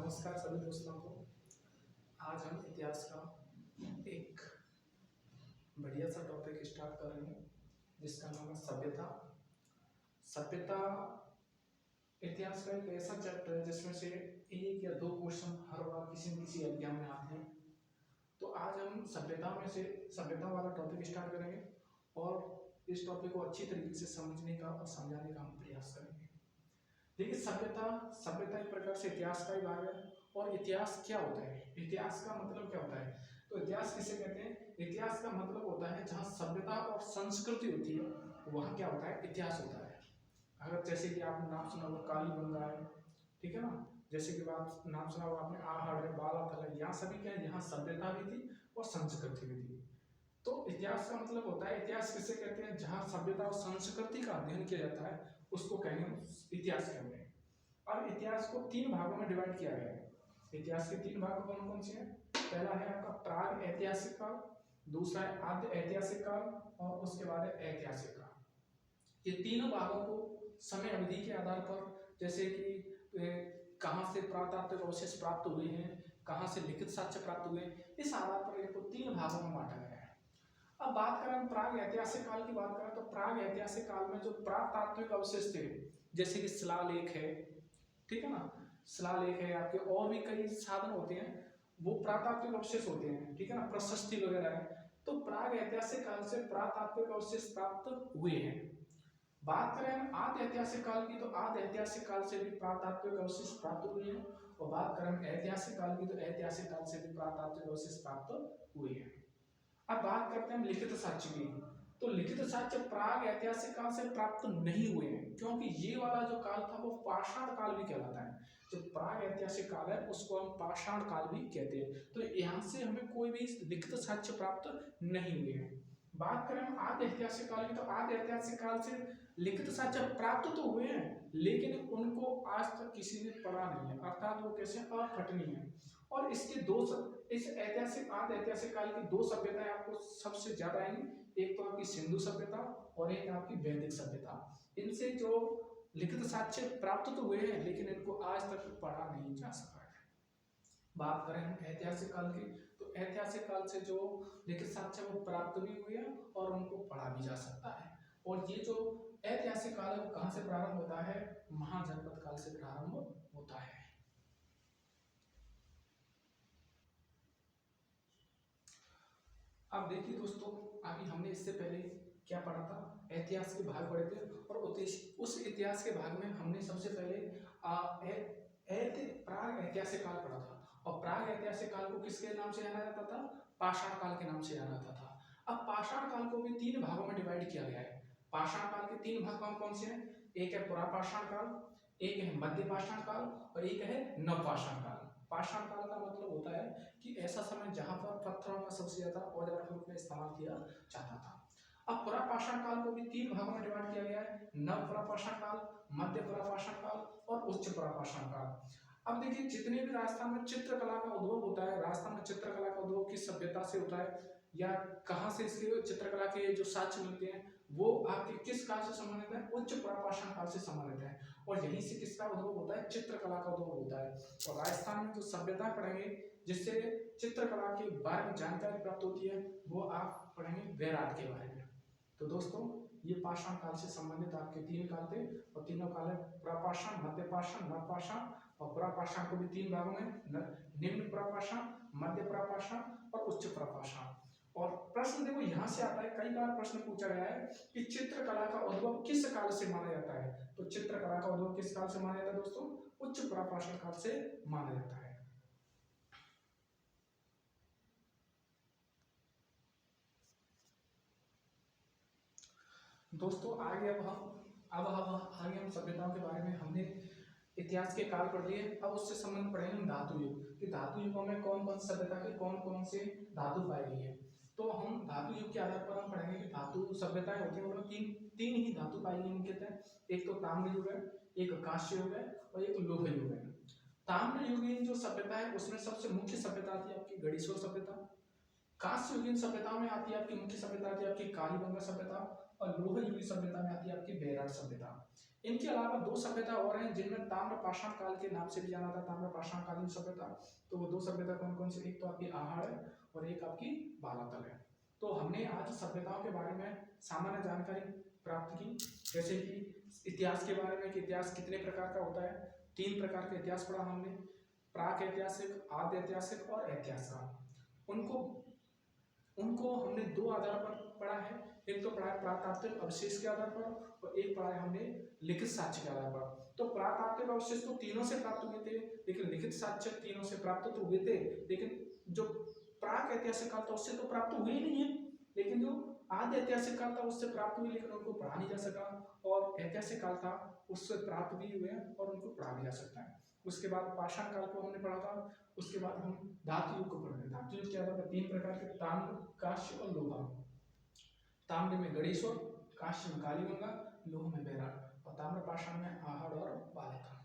नमस्कार सभी दोस्तों को। आज हम इतिहास का एक बढ़िया सा टॉपिक स्टार्ट कर रहे हैं जिसका नाम है सभ्यता। सभ्यता इतिहास का एक ऐसा चैप्टर है जिसमें से एक या दो क्वेश्चन हर बार किसी न किसी एग्जाम में आते हैं। तो आज हम सभ्यता में से सभ्यता वाला टॉपिक स्टार्ट करेंगे और इस टॉपिक को अच्छी तरीके से समझने का और समझाने का हम प्रयास करेंगे। देखिए, सभ्यता सभ्यता एक प्रकार से इतिहास का ही भाग है। और इतिहास क्या होता है, इतिहास का मतलब क्या होता है? तो इतिहास किसे कहते हैं? इतिहास का मतलब होता है जहाँ सभ्यता और संस्कृति होती है वहाँ क्या होता है, इतिहास होता है। अगर जैसे कि आपने नाम सुना होगा कालीबंगा है, ठीक है ना। जैसे कि बात नाम सुना होगा आपने आहड़ है, बालाथल है, यहाँ सभी क्या है, यहाँ सभ्यता भी थी और संस्कृति भी थी। तो इतिहास का मतलब होता है, इतिहास किसे कहते हैं? जहाँ सभ्यता और संस्कृति का अध्ययन किया जाता है उसको कहेंगे इतिहास कहते हैं। और इतिहास को तीन भागों में डिवाइड किया गया है। इतिहास के तीन भाग कौन कौन से हैं? पहला है आपका प्राग ऐतिहासिक काल, दूसरा है आद्य ऐतिहासिक काल और उसके बाद है ऐतिहासिक काल। ये तीनों भागों को समय अवधि के आधार पर, जैसे कि कहाँ से पुरातात्विक अवशेष प्राप्त हुए हैं, कहाँ से लिखित साक्ष्य प्राप्त हुए हैं, इस आधार पर इनको तीन भागों में बांटा गया है। अब बात करें हम प्राग ऐतिहासिक काल की बात करें तो प्राग ऐतिहासिक काल में जो पुरातात्विक अवशेष थे, जैसे कि शिलालेख है, ठीक है ना, शिलालेख है, आपके और भी कई साधन होते हैं वो पुरातात्विक अवशेष होते हैं, ठीक है ना, प्रशस्ति वगैरह है। तो प्राग ऐतिहासिक काल से पुरातात्विक अवशेष प्राप्त हुए हैं। बात करें हम आद्य ऐतिहासिक काल की तो आद्य ऐतिहासिक काल से भी पुरातात्विक अवशेष प्राप्त हुए हैं। और बात करें हम ऐतिहासिक काल की तो ऐतिहासिक काल से भी पुरातात्विक अवशेष प्राप्त हुए हैं। अब बात करते हैं लिखित साक्ष्य की। तो लिखित साक्ष्य प्राग ऐतिहासिक काल से प्राप्त नहीं हुए हैं, क्योंकि ये वाला जो काल था वो पाषाण काल भी कहलाता है। जो प्राग ऐतिहासिक काल है उसको हम पाषाण काल भी कहते हैं। तो यहाँ से हमें कोई भी लिखित साक्ष्य प्राप्त नहीं हुए हैं। बात करें हम आद्य ऐतिहासिक काल की तो आद्य ऐतिहासिक काल से लिखित साक्ष्य प्राप्त तो हुए हैं लेकिन उनको आज तक किसी ने पढ़ा नहीं है, अर्थात वो कैसे अपठनीय है। और इसके इस ऐतिहासिक आद्य ऐतिहासिक काल की दो सभ्यताएं आपको सबसे ज्यादा आएंगी, एक तो आपकी सिंधु सभ्यता और एक आपकी वैदिक सभ्यता। इनसे जो लिखित साक्ष्य प्राप्त तो हुए हैं लेकिन इनको आज तक पढ़ा नहीं जा सका है। बात करें हम ऐतिहासिक काल की तो ऐतिहासिक काल से जो लिखित साक्ष्य वो प्राप्त भी हुए हैं और उनको पढ़ा भी जा सकता है। और ये जो ऐतिहासिक काल है वो कहाँ से प्रारंभ होता है? महाजनपद काल से प्रारंभ होता है। अब देखिए दोस्तों, अभी हमने इससे पहले क्या पढ़ा था, इतिहास के भाग पढ़े थे और उस इतिहास के भाग में हमने सबसे पहले प्राग ऐतिहासिक काल पढ़ा था। और प्राग ऐतिहासिक काल को किसके नाम से जाना जाता था? पाषाण काल के नाम से जाना जाता था। अब पाषाण काल को भी तीन भागों में डिवाइड किया गया है। पाषाण काल के तीन भाग कौन कौन से हैं? एक है पुरापाषाण काल, एक है मध्य पाषाण काल और एक है नवपाषाण काल। पाषाण काल का मतलब होता है कि ऐसा समय जहां पर पत्थरों का सबसे ज्यादा औजार के रूप में इस्तेमाल किया जाता था। अब पुरापाषाण काल को भी तीन भागों में डिवाइड किया गया है, नव पुरापाषाण काल, मध्य पुरापाषाण काल और उच्च पुरापाषाण काल। अब देखिए, जितने भी राजस्थान में चित्रकला का उद्भव होता है, राजस्थान में चित्रकला का उद्भव किस सभ्यता से होता है या कहाँ से इसके चित्रकला के जो साक्ष्य मिलते हैं वो आपके किस काल से संबंधित है? उच्च पुरापाषाण काल से संबंधित है। और यहीं से किसका उद्भव होता है? चित्रकला का उद्भव होता है। और राजस्थान में जो सभ्यता पढ़ेंगे जिससे चित्रकला के बारे में जानकारी प्राप्त होती है वो आप पढ़ेंगे वैराट के बारे में। तो दोस्तों, ये पाषाण काल से संबंधित आपके तीन काल थे और तीनों काल है पुरापाषाण, मध्यपाषाण, नवपाषाण। और पुरापाषाण को भी तीन भागों में, निम्न पुरापाषाण, मध्य पुरापाषाण और उच्च पुरापाषाण। और प्रश्न देखो यहाँ से आता है, कई बार प्रश्न पूछा गया है कि चित्रकला का उद्भव किस काल से माना जाता है? तो चित्रकला का उद्भव किस काल से माना जाता है दोस्तों? उच्च पुरापाषाण काल से माना जाता है। दोस्तों आगे अब आगे हम सभ्यताओं के बारे में हमने इतिहास के काल पढ़ लिए। अब उससे संबंध पढ़ेंगे हम धातु युग कि धातु युगों में कौन कौन सभ्यता के कौन कौन से धातु पाई गई है। तो हम धातु युग के आधार पर हम पढ़ेंगे कि धातु सभ्यताएं होती है उनमें तीन ही धातु पाई गई मुख्यतः। एक तो ताम्र युग है, एक कांस्य युग है और एक लौह युग है। ताम्र युगीन जो सभ्यता है उसमें सबसे मुख्य सभ्यता आती है आपकी गणेशोर सभ्यता। कांस्य युगीन सभ्यता में आती है आपकी मुख्य सभ्यता आती है आपकी कालीबंगा सभ्यता और लोह युगीन सभ्यता में आती है आपकी बैराट सभ्यता। इनके अलावा दो सभ्यता और हैं जिनमें ताम्र पाषाण काल के नाम से भी जाना था, ताम्र पाषाण कालीन सभ्यता। तो वो दो सभ्यता कौन कौन सी, एक तो आपकी आहार है और एक आपकी बालातल है। तो हमने आज सभ्यताओं के बारे में सामान्य जानकारी प्राप्त की, जैसे कि इतिहास के बारे में कि इतिहास कितने प्रकार का होता है। 3 प्रकार का इतिहास पढ़ा हमने, प्राक ऐतिहासिक, आद्य ऐतिहासिक और ऐतिहासिक। उनको हमने 2 आधार पर पढ़ा है, एक तो पढ़ा है पुरातात्विक अवशेष के आधार पर और एक पढ़ा है हमने लिखित साक्ष्य के आधार पर। तो पुरातात्विक अवशेष तो तीनों से प्राप्त हुए थे, लेकिन लिखित साक्ष्य तीनों से प्राप्त तो हुए थे, लेकिन जो प्राक ऐतिहासिक काल था उससे तो प्राप्त हुए ही नहीं है, लेकिन जो आद्य ऐतिहासिक काल था उससे प्राप्त हुई, लेकिन उनको पढ़ा नहीं जा सका, और ऐतिहासिक काल था उससे प्राप्त भी हुए और उनको पढ़ा भी जा सकता है। उसके बाद पाषाण काल को हमने पढ़ा था, उसके बाद हम धातु युग को पढ़ेंगे। धातु युग के आधार पर 3 प्रकार के, ताम्र, कांस्य और लोहा। ताम्र में गणेश्वर, कांस्य में कालीगंगा, लोह में बैराग और ताम्र पाषाण में आहड़ और बालिका।